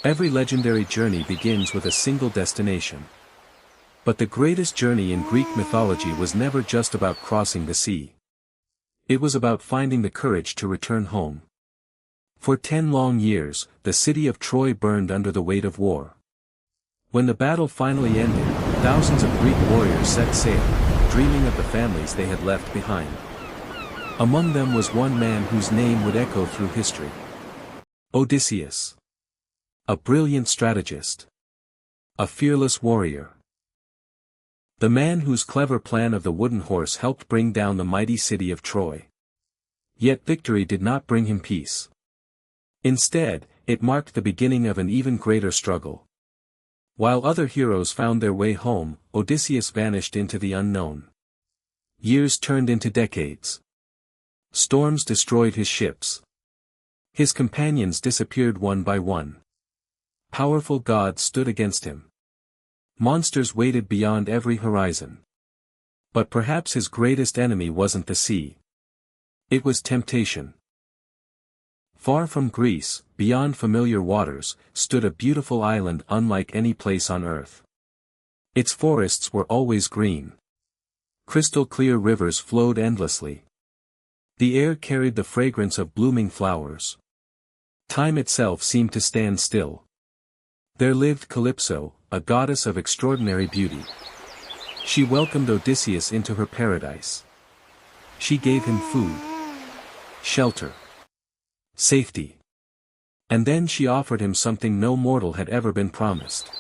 Every legendary journey begins with a single destination. But the greatest journey in Greek mythology was never just about crossing the sea. It was about finding the courage to return home. For 10 long years, the city of Troy burned under the weight of war. When the battle finally ended, thousands of Greek warriors set sail, dreaming of the families they had left behind. Among them was one man whose name would echo through history. Odysseus. A brilliant strategist. A fearless warrior. The man whose clever plan of the wooden horse helped bring down the mighty city of Troy. Yet victory did not bring him peace. Instead, it marked the beginning of an even greater struggle. While other heroes found their way home, Odysseus vanished into the unknown. Years turned into decades. Storms destroyed his ships. His companions disappeared one by one. Powerful gods stood against him. Monsters waited beyond every horizon. But perhaps his greatest enemy wasn't the sea. It was temptation. Far from Greece, beyond familiar waters, stood a beautiful island unlike any place on earth. Its forests were always green. Crystal clear rivers flowed endlessly. The air carried the fragrance of blooming flowers. Time itself seemed to stand still. There lived Calypso, a goddess of extraordinary beauty. She welcomed Odysseus into her paradise. She gave him food, shelter, safety. And then she offered him something no mortal had ever been promised.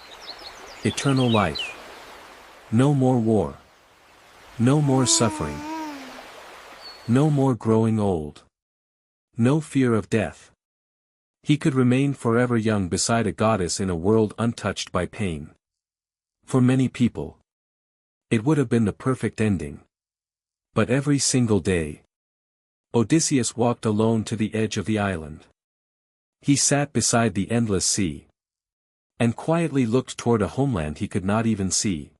Eternal life. No more war. No more suffering. No more growing old. No fear of death. He could remain forever young beside a goddess in a world untouched by pain. For many people, it would have been the perfect ending. But every single day, Odysseus walked alone to the edge of the island. He sat beside the endless sea. And quietly looked toward a homeland he could not even see.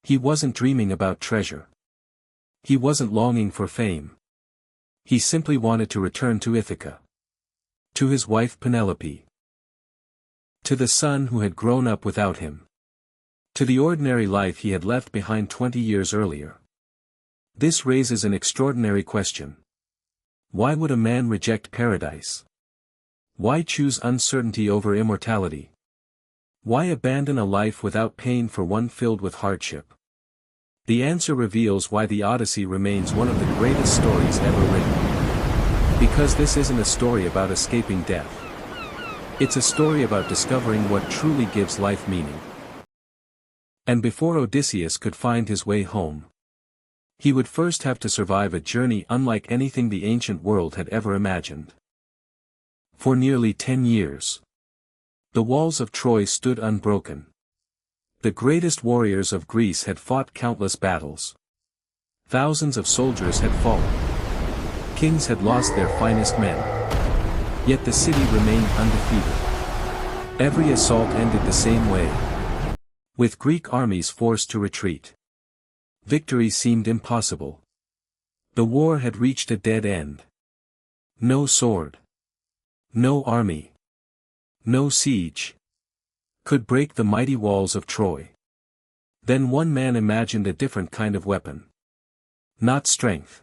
He wasn't dreaming about treasure. He wasn't longing for fame. He simply wanted to return to Ithaca. To his wife Penelope. To the son who had grown up without him. To the ordinary life he had left behind 20 years earlier. This raises an extraordinary question. Why would a man reject paradise? Why choose uncertainty over immortality? Why abandon a life without pain for one filled with hardship? The answer reveals why the Odyssey remains one of the greatest stories ever written. Because this isn't a story about escaping death. It's a story about discovering what truly gives life meaning. And before Odysseus could find his way home, he would first have to survive a journey unlike anything the ancient world had ever imagined. For nearly 10 years, the walls of Troy stood unbroken. The greatest warriors of Greece had fought countless battles. Thousands of soldiers had fallen. Kings had lost their finest men. Yet the city remained undefeated. Every assault ended the same way. With Greek armies forced to retreat. Victory seemed impossible. The war had reached a dead end. No sword. No army. No siege. Could break the mighty walls of Troy. Then one man imagined a different kind of weapon. Not strength,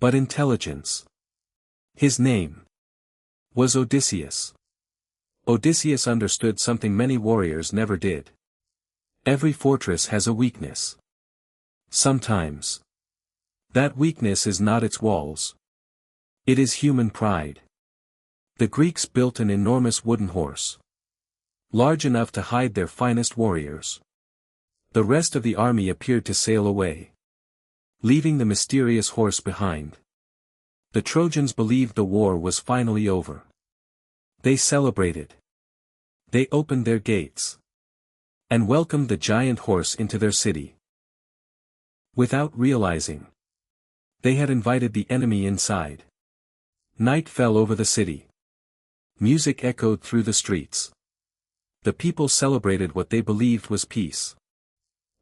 but intelligence. His name was Odysseus. Odysseus understood something many warriors never did. Every fortress has a weakness. Sometimes, that weakness is not its walls. It is human pride. The Greeks built an enormous wooden horse. Large enough to hide their finest warriors. The rest of the army appeared to sail away, leaving the mysterious horse behind. The Trojans believed the war was finally over. They celebrated. They opened their gates. And welcomed the giant horse into their city. Without realizing, they had invited the enemy inside. Night fell over the city. Music echoed through the streets. The people celebrated what they believed was peace.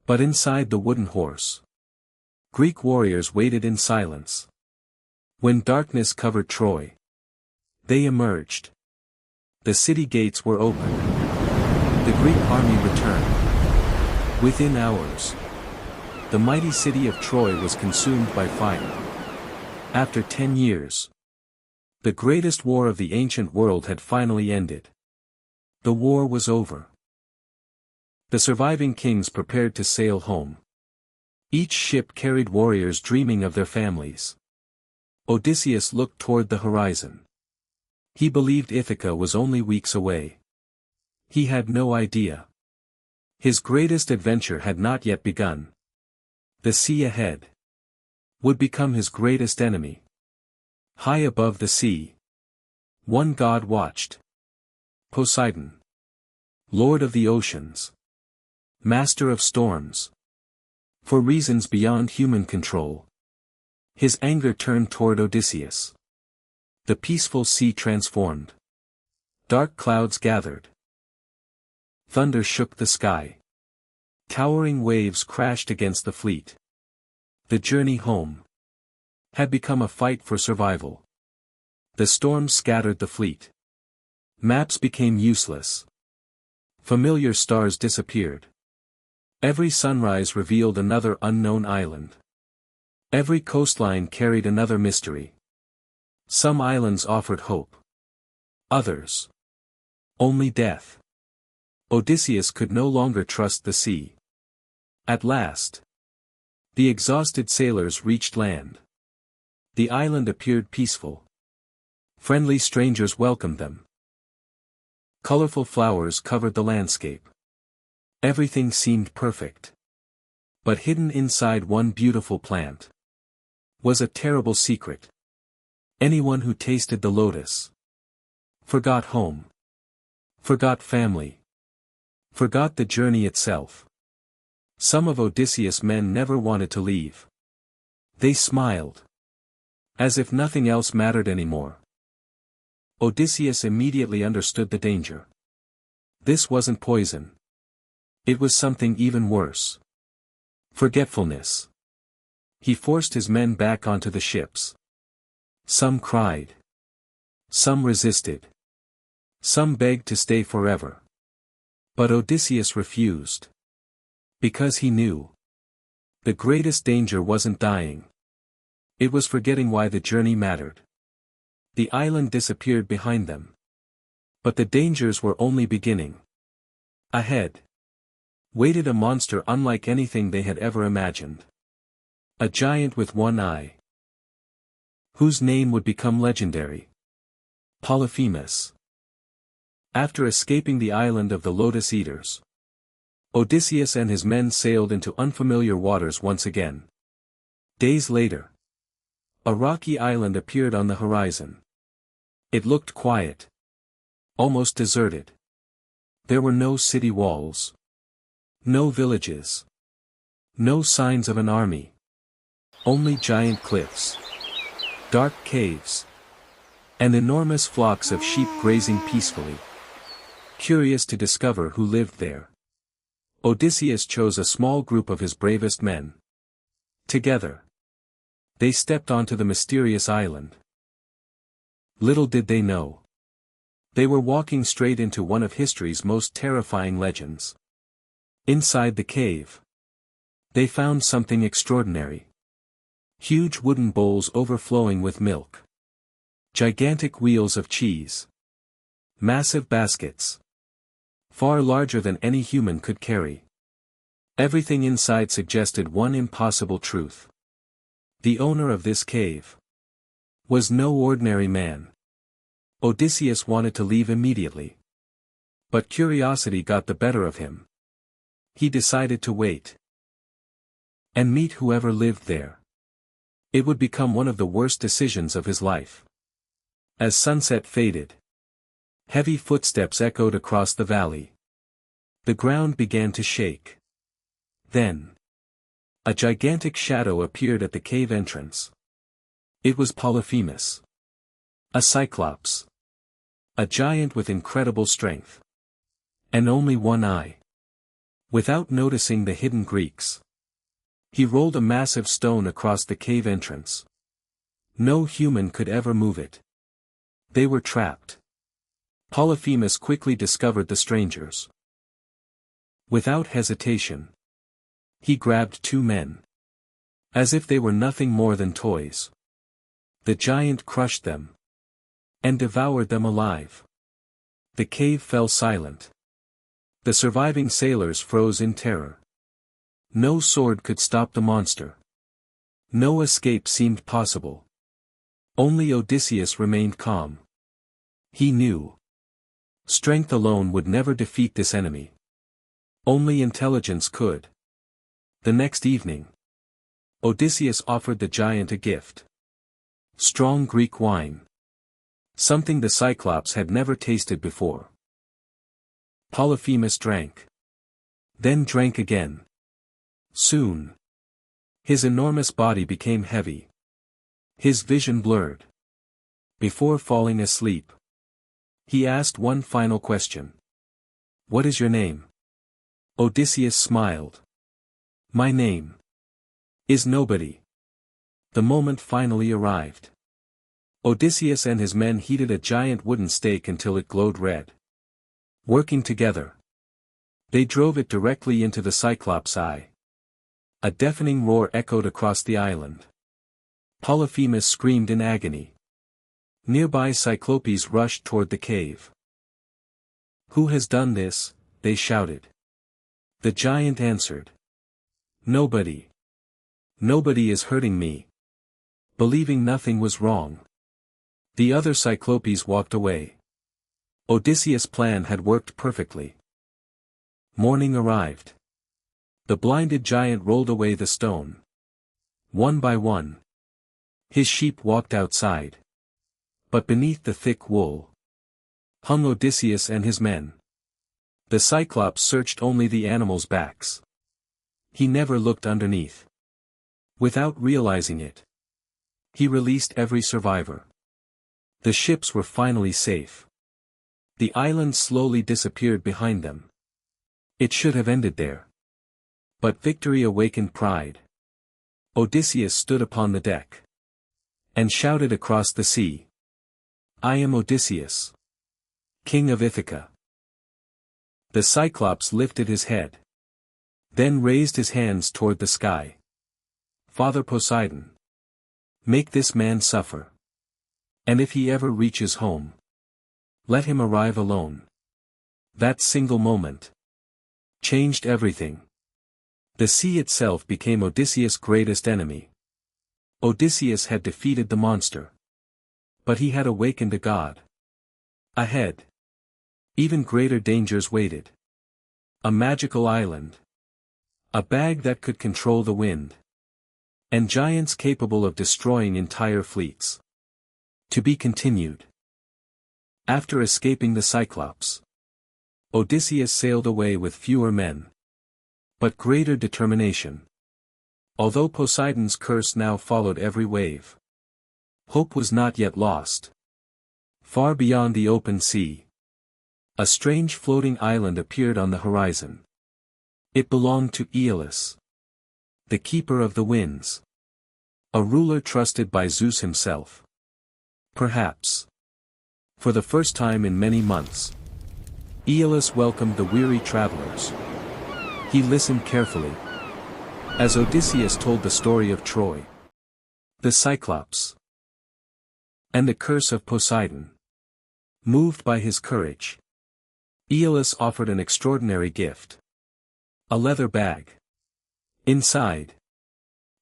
But inside the wooden horse, Greek warriors waited in silence. When darkness covered Troy, they emerged. The city gates were opened. The Greek army returned. Within hours, the mighty city of Troy was consumed by fire. After 10 years, the greatest war of the ancient world had finally ended. The war was over. The surviving kings prepared to sail home. Each ship carried warriors dreaming of their families. Odysseus looked toward the horizon. He believed Ithaca was only weeks away. He had no idea. His greatest adventure had not yet begun. The sea ahead would become his greatest enemy. High above the sea, one god watched. Poseidon, Lord of the oceans, Master of storms. For reasons beyond human control, his anger turned toward Odysseus. The peaceful sea transformed. Dark clouds gathered. Thunder shook the sky. Towering waves crashed against the fleet. The journey home had become a fight for survival. The storms scattered the fleet. Maps became useless. Familiar stars disappeared. Every sunrise revealed another unknown island. Every coastline carried another mystery. Some islands offered hope. Others, only death. Odysseus could no longer trust the sea. At last, the exhausted sailors reached land. The island appeared peaceful. Friendly strangers welcomed them. Colorful flowers covered the landscape. Everything seemed perfect. But hidden inside one beautiful plant was a terrible secret. Anyone who tasted the lotus forgot home, forgot family, forgot the journey itself. Some of Odysseus' men never wanted to leave. They smiled, as if nothing else mattered anymore. Odysseus immediately understood the danger. This wasn't poison. It was something even worse. Forgetfulness. He forced his men back onto the ships. Some cried. Some resisted. Some begged to stay forever. But Odysseus refused. Because he knew. The greatest danger wasn't dying. It was forgetting why the journey mattered. The island disappeared behind them. But the dangers were only beginning. Ahead waited a monster unlike anything they had ever imagined. A giant with one eye, whose name would become legendary. Polyphemus. After escaping the island of the Lotus Eaters, Odysseus and his men sailed into unfamiliar waters once again. Days later, a rocky island appeared on the horizon. It looked quiet, almost deserted. There were no city walls, no villages, no signs of an army. Only giant cliffs, dark caves, and enormous flocks of sheep grazing peacefully. Curious to discover who lived there, Odysseus chose a small group of his bravest men. Together, they stepped onto the mysterious island. Little did they know, they were walking straight into one of history's most terrifying legends. Inside the cave, they found something extraordinary. Huge wooden bowls overflowing with milk. Gigantic wheels of cheese. Massive baskets, far larger than any human could carry. Everything inside suggested one impossible truth. The owner of this cave was no ordinary man. Odysseus wanted to leave immediately. But curiosity got the better of him. He decided to wait and meet whoever lived there. It would become one of the worst decisions of his life. As sunset faded, heavy footsteps echoed across the valley. The ground began to shake. Then, a gigantic shadow appeared at the cave entrance. It was Polyphemus. A cyclops. A giant with incredible strength. And only one eye. Without noticing the hidden Greeks, he rolled a massive stone across the cave entrance. No human could ever move it. They were trapped. Polyphemus quickly discovered the strangers. Without hesitation, he grabbed two men. As if they were nothing more than toys. The giant crushed them. And devoured them alive. The cave fell silent. The surviving sailors froze in terror. No sword could stop the monster. No escape seemed possible. Only Odysseus remained calm. He knew. Strength alone would never defeat this enemy. Only intelligence could. The next evening, Odysseus offered the giant a gift. Strong Greek wine. Something the Cyclops had never tasted before. Polyphemus drank. Then drank again. Soon. His enormous body became heavy. His vision blurred. Before falling asleep, he asked one final question. "What is your name?" Odysseus smiled. "My name is Nobody." The moment finally arrived. Odysseus and his men heated a giant wooden stake until it glowed red. Working together, they drove it directly into the Cyclops' eye. A deafening roar echoed across the island. Polyphemus screamed in agony. Nearby Cyclopes rushed toward the cave. "Who has done this?" they shouted. The giant answered. "Nobody. Nobody is hurting me." Believing nothing was wrong, the other Cyclopes walked away. Odysseus' plan had worked perfectly. Morning arrived. The blinded giant rolled away the stone. One by one, his sheep walked outside. But beneath the thick wool hung Odysseus and his men. The Cyclops searched only the animals' backs. He never looked underneath. Without realizing it, he released every survivor. The ships were finally safe. The island slowly disappeared behind them. It should have ended there. But victory awakened pride. Odysseus stood upon the deck and shouted across the sea. "I am Odysseus, King of Ithaca." The Cyclops lifted his head. Then raised his hands toward the sky. "Father Poseidon, make this man suffer. And if he ever reaches home, let him arrive alone." That single moment changed everything. The sea itself became Odysseus' greatest enemy. Odysseus had defeated the monster. But he had awakened a god. Ahead, even greater dangers waited. A magical island. A bag that could control the wind. And giants capable of destroying entire fleets. To be continued. After escaping the Cyclops, Odysseus sailed away with fewer men. But greater determination. Although Poseidon's curse now followed every wave, hope was not yet lost. Far beyond the open sea, a strange floating island appeared on the horizon. It belonged to Aeolus, the keeper of the winds. A ruler trusted by Zeus himself. Perhaps, for the first time in many months, Aeolus welcomed the weary travelers. He listened carefully as Odysseus told the story of Troy, the Cyclops, and the curse of Poseidon. Moved by his courage, Aeolus offered an extraordinary gift. A leather bag. Inside,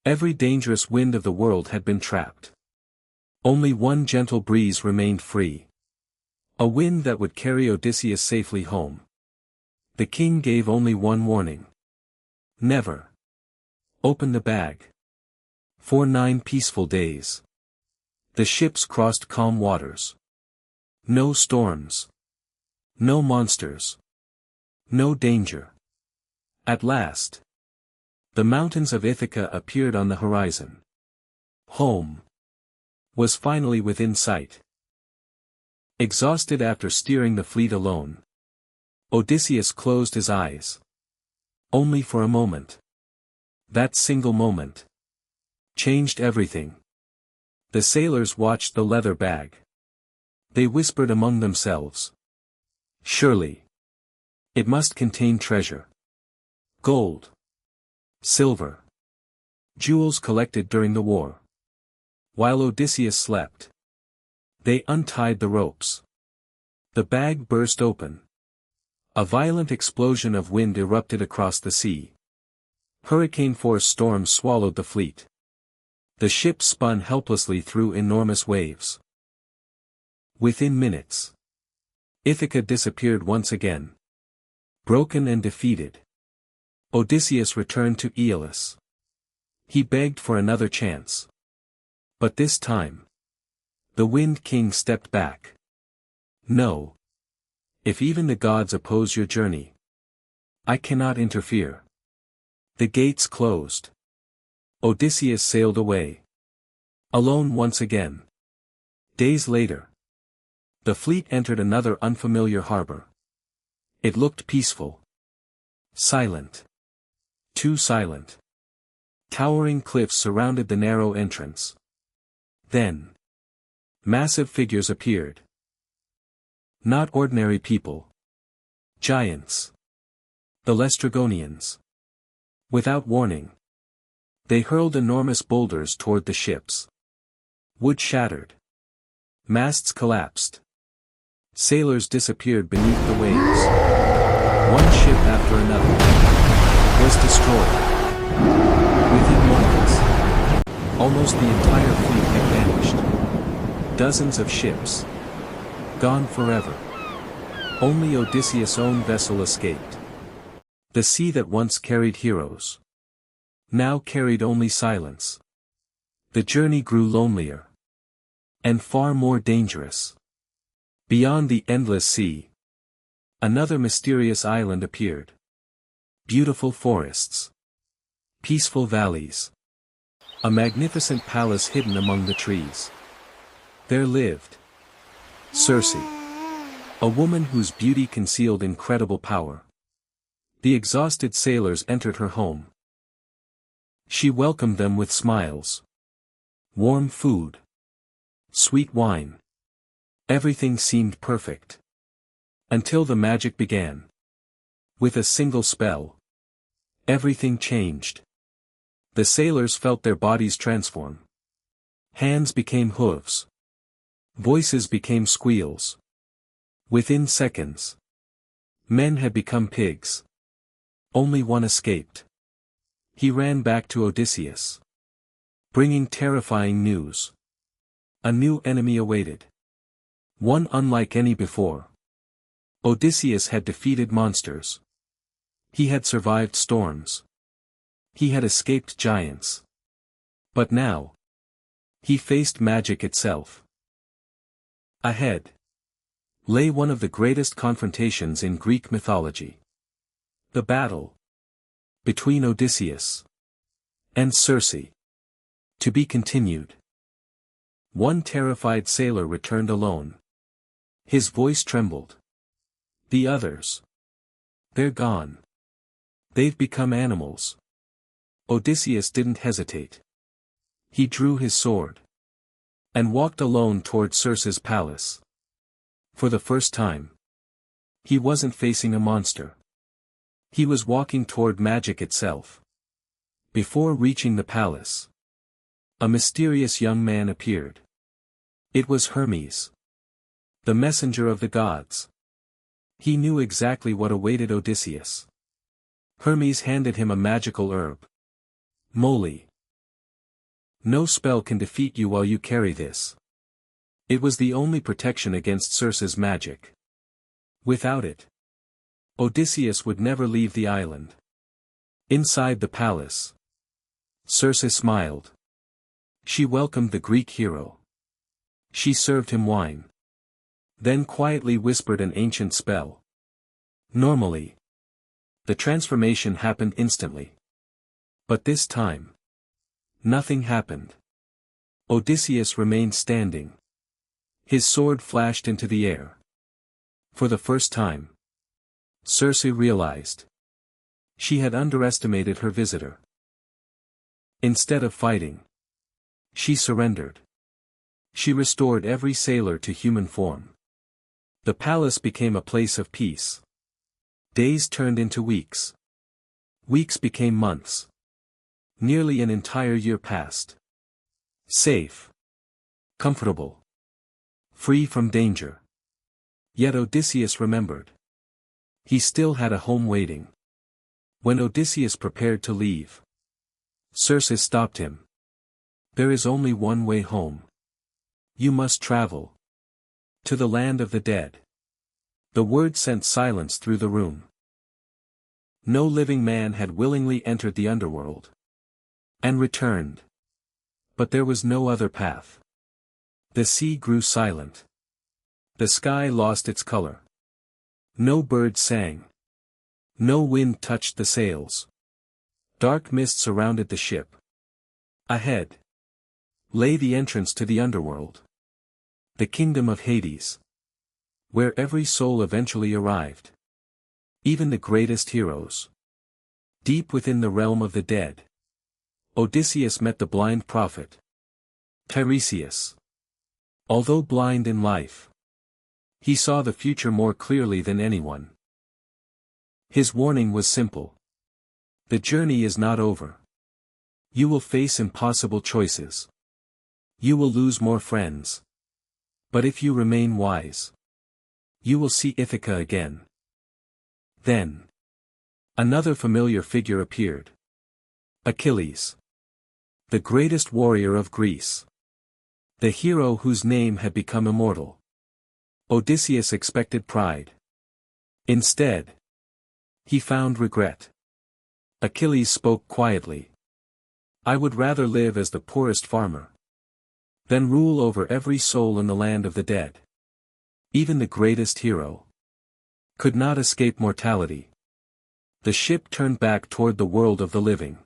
every dangerous wind of the world had been trapped. Only one gentle breeze remained free. A wind that would carry Odysseus safely home. The king gave only one warning. Never open the bag. For 9 peaceful days, the ships crossed calm waters. No storms. No monsters. No danger. At last, the mountains of Ithaca appeared on the horizon. Home was finally within sight. Exhausted after steering the fleet alone, Odysseus closed his eyes. Only for a moment. That single moment changed everything. The sailors watched the leather bag. They whispered among themselves. Surely. It must contain treasure. Gold. Silver. Jewels collected during the war. While Odysseus slept, they untied the ropes. The bag burst open. A violent explosion of wind erupted across the sea. Hurricane-force storms swallowed the fleet. The ship spun helplessly through enormous waves. Within minutes, Ithaca disappeared once again. Broken and defeated, Odysseus returned to Aeolus. He begged for another chance. But this time, the Wind King stepped back. No. If even the gods oppose your journey, I cannot interfere. The gates closed. Odysseus sailed away. Alone once again. Days later, the fleet entered another unfamiliar harbor. It looked peaceful. Silent. Too silent. Towering cliffs surrounded the narrow entrance. Then, massive figures appeared. Not ordinary people. Giants. The Laestrygonians. Without warning, they hurled enormous boulders toward the ships. Wood shattered. Masts collapsed. Sailors disappeared beneath the waves. One ship after another was destroyed. Within moments, almost the entire fleet had vanished. Dozens of ships. Gone forever. Only Odysseus' own vessel escaped. The sea that once carried heroes now carried only silence. The journey grew lonelier. And far more dangerous. Beyond the endless sea, another mysterious island appeared. Beautiful forests. Peaceful valleys. A magnificent palace hidden among the trees. There lived Circe. A woman whose beauty concealed incredible power. The exhausted sailors entered her home. She welcomed them with smiles. Warm food. Sweet wine. Everything seemed perfect. Until the magic began. With a single spell, everything changed. The sailors felt their bodies transform. Hands became hooves. Voices became squeals. Within seconds, men had become pigs. Only one escaped. He ran back to Odysseus, bringing terrifying news. A new enemy awaited. One unlike any before. Odysseus had defeated monsters. He had survived storms. He had escaped giants. But now, he faced magic itself. Ahead lay one of the greatest confrontations in Greek mythology. The battle between Odysseus and Circe. To be continued. One terrified sailor returned alone. His voice trembled. The others. They're gone. They've become animals. Odysseus didn't hesitate. He drew his sword. And walked alone toward Circe's palace. For the first time, he wasn't facing a monster. He was walking toward magic itself. Before reaching the palace, a mysterious young man appeared. It was Hermes. The messenger of the gods. He knew exactly what awaited Odysseus. Hermes handed him a magical herb. Moly. No spell can defeat you while you carry this. It was the only protection against Circe's magic. Without it, Odysseus would never leave the island. Inside the palace, Circe smiled. She welcomed the Greek hero. She served him wine. Then quietly whispered an ancient spell. Normally, the transformation happened instantly. But this time, nothing happened. Odysseus remained standing. His sword flashed into the air. For the first time, Circe realized. She had underestimated her visitor. Instead of fighting, she surrendered. She restored every sailor to human form. The palace became a place of peace. Days turned into weeks. Weeks became months. Nearly an entire year passed. Safe. Comfortable. Free from danger. Yet Odysseus remembered. He still had a home waiting. When Odysseus prepared to leave, Circe stopped him. There is only one way home. You must travel. To the land of the dead. The word sent silence through the room. No living man had willingly entered the underworld. And returned. But there was no other path. The sea grew silent. The sky lost its color. No bird sang. No wind touched the sails. Dark mist surrounded the ship. Ahead lay the entrance to the underworld. The kingdom of Hades. Where every soul eventually arrived. Even the greatest heroes. Deep within the realm of the dead, Odysseus met the blind prophet, Tiresias. Although blind in life, he saw the future more clearly than anyone. His warning was simple. The journey is not over. You will face impossible choices. You will lose more friends. But if you remain wise, you will see Ithaca again. Then, another familiar figure appeared. Achilles. The greatest warrior of Greece. The hero whose name had become immortal. Odysseus expected pride. Instead, he found regret. Achilles spoke quietly. I would rather live as the poorest farmer than rule over every soul in the land of the dead. Even the greatest hero could not escape mortality. The ship turned back toward the world of the living.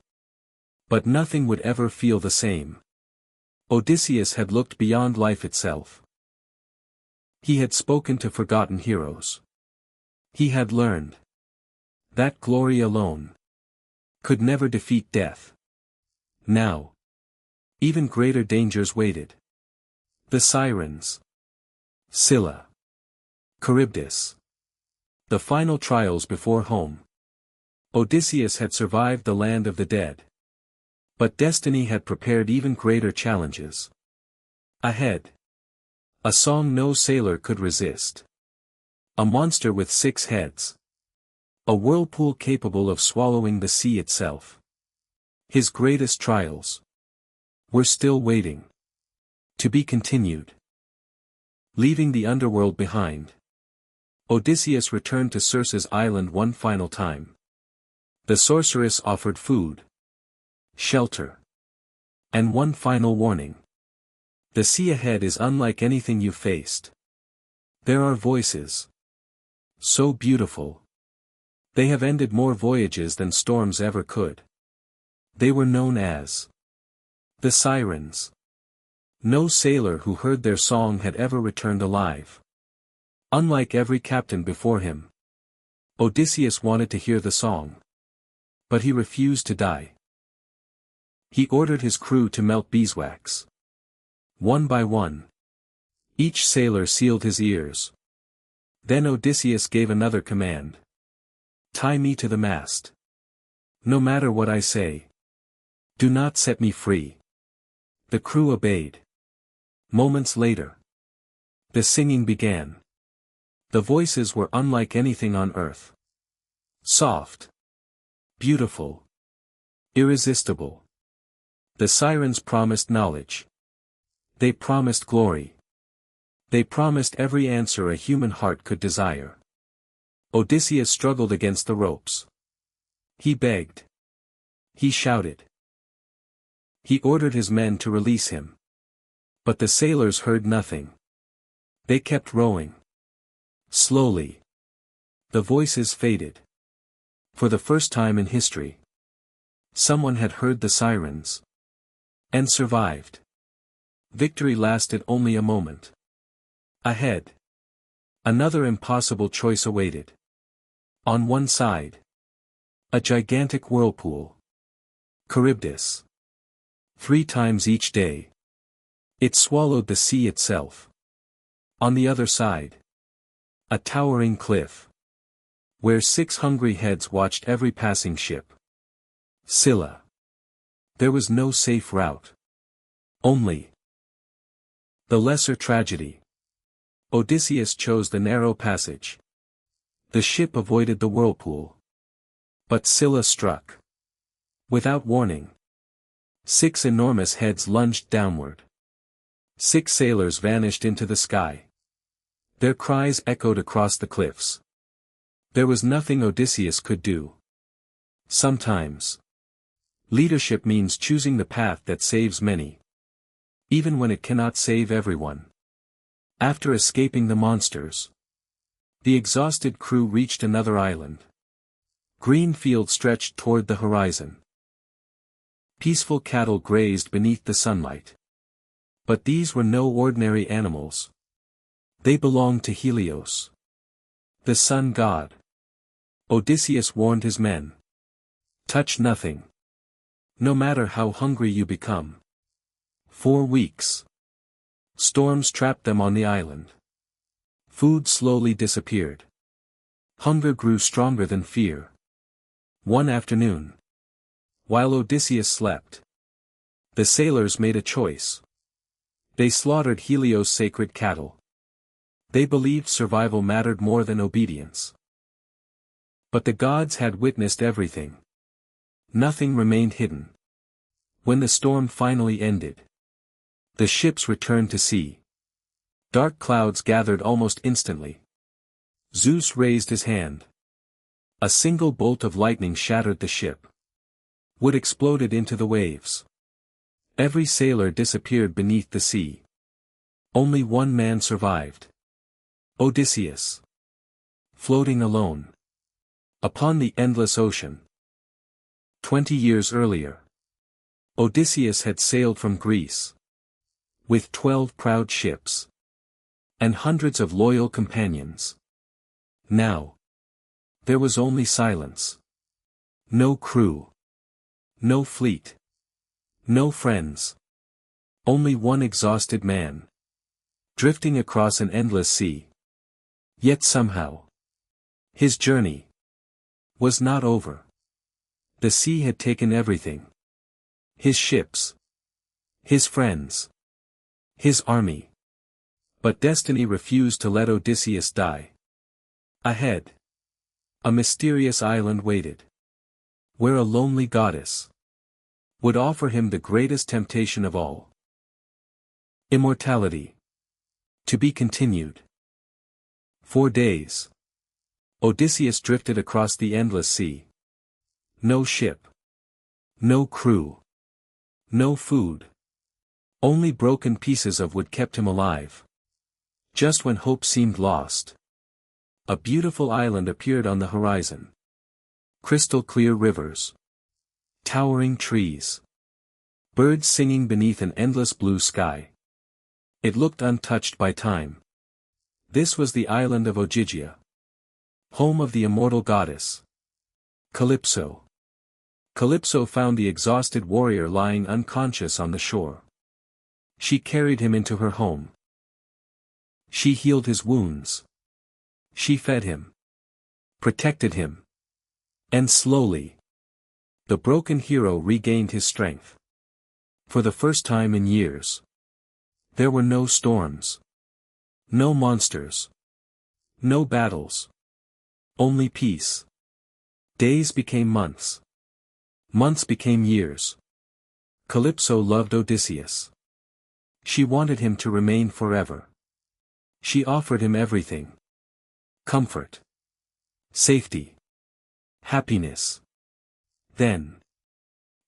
But nothing would ever feel the same. Odysseus had looked beyond life itself. He had spoken to forgotten heroes. He had learned that glory alone could never defeat death. Now, even greater dangers waited. The Sirens. Scylla. Charybdis. The final trials before home. Odysseus had survived the land of the dead. But destiny had prepared even greater challenges. Ahead. A song no sailor could resist. A monster with 6 heads. A whirlpool capable of swallowing the sea itself. His greatest trials were still waiting. To be continued. Leaving the underworld behind, Odysseus returned to Circe's island one final time. The sorceress offered food, shelter, and one final warning. The sea ahead is unlike anything you faced. There are voices. So beautiful. They have ended more voyages than storms ever could. They were known as the Sirens. No sailor who heard their song had ever returned alive. Unlike every captain before him, Odysseus wanted to hear the song. But he refused to die. He ordered his crew to melt beeswax. One by one. Each sailor sealed his ears. Then Odysseus gave another command. Tie me to the mast. No matter what I say. Do not set me free. The crew obeyed. Moments later, the singing began. The voices were unlike anything on earth. Soft. Beautiful. Irresistible. The sirens promised knowledge. They promised glory. They promised every answer a human heart could desire. Odysseus struggled against the ropes. He begged. He shouted. He ordered his men to release him. But the sailors heard nothing. They kept rowing. Slowly. The voices faded. For the first time in history, someone had heard the sirens. And survived. Victory lasted only a moment. Ahead. Another impossible choice awaited. On one side. A gigantic whirlpool. Charybdis. 3 times each day. It swallowed the sea itself. On the other side. A towering cliff. Where 6 hungry heads watched every passing ship. Scylla. There was no safe route. Only the lesser tragedy. Odysseus chose the narrow passage. The ship avoided the whirlpool. But Scylla struck. Without warning. 6 enormous heads lunged downward. 6 sailors vanished into the sky. Their cries echoed across the cliffs. There was nothing Odysseus could do. Sometimes leadership means choosing the path that saves many. Even when it cannot save everyone. After escaping the monsters, the exhausted crew reached another island. Green fields stretched toward the horizon. Peaceful cattle grazed beneath the sunlight. But these were no ordinary animals. They belonged to Helios, the sun god. Odysseus warned his men. Touch nothing. No matter how hungry you become. 4 weeks. Storms trapped them on the island. Food slowly disappeared. Hunger grew stronger than fear. One afternoon, while Odysseus slept, the sailors made a choice. They slaughtered Helios' sacred cattle. They believed survival mattered more than obedience. But the gods had witnessed everything. Nothing remained hidden. When the storm finally ended, the ships returned to sea. Dark clouds gathered almost instantly. Zeus raised his hand. A single bolt of lightning shattered the ship. Wood exploded into the waves. Every sailor disappeared beneath the sea. Only one man survived. Odysseus. Floating alone. Upon the endless ocean. 20 years earlier. Odysseus had sailed from Greece. With 12 proud ships. And hundreds of loyal companions. Now. There was only silence. No crew. No fleet. No friends. Only one exhausted man. Drifting across an endless sea. Yet somehow. His journey. Was not over. The sea had taken everything. His ships. His friends. His army. But destiny refused to let Odysseus die. Ahead. A mysterious island waited. Where a lonely goddess would offer him the greatest temptation of all. Immortality. To be continued. 4 days. Odysseus drifted across the endless sea. No ship. No crew. No food. Only broken pieces of wood kept him alive. Just when hope seemed lost. A beautiful island appeared on the horizon. Crystal clear rivers. Towering trees. Birds singing beneath an endless blue sky. It looked untouched by time. This was the island of Ogygia. Home of the immortal goddess. Calypso. Calypso found the exhausted warrior lying unconscious on the shore. She carried him into her home. She healed his wounds. She fed him. Protected him. And slowly, the broken hero regained his strength. For the first time in years. There were no storms. No monsters. No battles. Only peace. Days became months. Months became years. Calypso loved Odysseus. She wanted him to remain forever. She offered him everything. Comfort. Safety. Happiness. Then.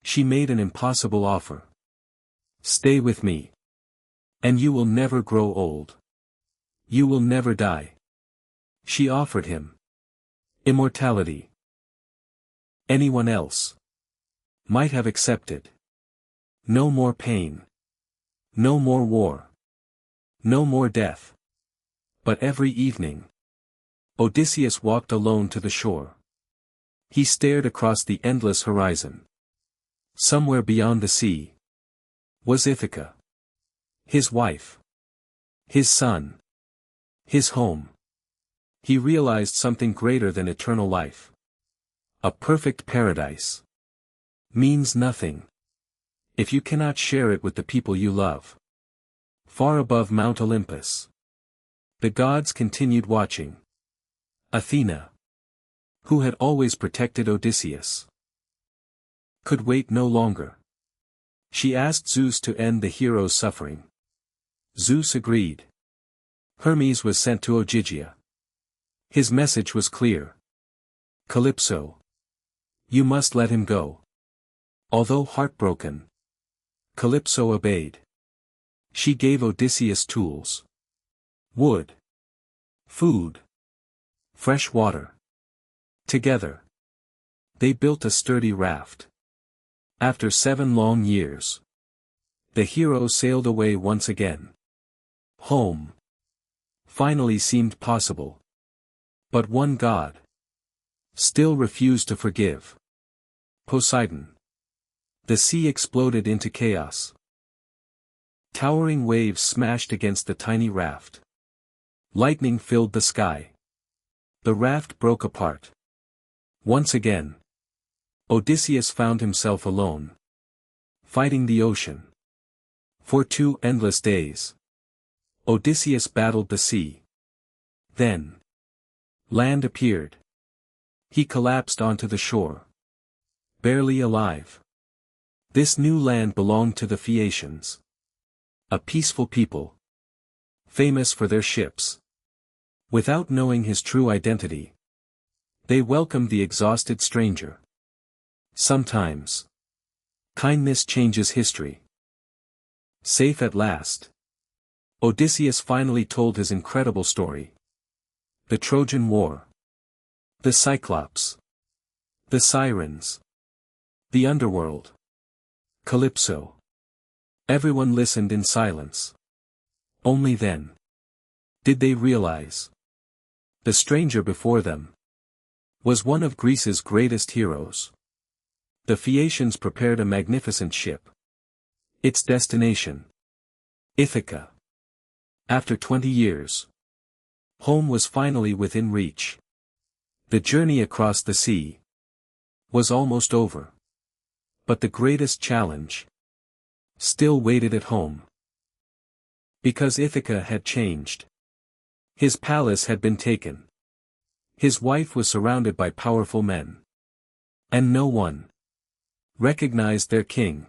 She made an impossible offer. Stay with me. And you will never grow old. You will never die. She offered him. Immortality. Anyone else might have accepted. No more pain. No more war. No more death. But every evening, Odysseus walked alone to the shore. He stared across the endless horizon. Somewhere beyond the sea was Ithaca. His wife. His son. His home. He realized something greater than eternal life. A perfect paradise means nothing if you cannot share it with the people you love. Far above Mount Olympus, the gods continued watching. Athena, who had always protected Odysseus, could wait no longer. She asked Zeus to end the hero's suffering. Zeus agreed. Hermes was sent to Ogygia. His message was clear. Calypso, you must let him go. Although heartbroken, Calypso obeyed. She gave Odysseus tools, wood, food, fresh water. Together, they built a sturdy raft. After 7 long years, the hero sailed away once again. Home finally seemed possible. But one god still refused to forgive. Poseidon. The sea exploded into chaos. Towering waves smashed against the tiny raft. Lightning filled the sky. The raft broke apart. Once again, Odysseus found himself alone, fighting the ocean. For 2 endless days, Odysseus battled the sea. Then, land appeared. He collapsed onto the shore, barely alive. This new land belonged to the Phaeacians, a peaceful people, famous for their ships. Without knowing his true identity, they welcomed the exhausted stranger. Sometimes, kindness changes history. Safe at last, Odysseus finally told his incredible story. The Trojan War. The Cyclops. The Sirens. The Underworld. Calypso. Everyone listened in silence. Only then did they realize the stranger before them was one of Greece's greatest heroes. The Phaeacians prepared a magnificent ship. Its destination, Ithaca. After 20 years, home was finally within reach. The journey across the sea was almost over. But the greatest challenge still waited at home. Because Ithaca had changed. His palace had been taken. His wife was surrounded by powerful men. And no one recognized their king.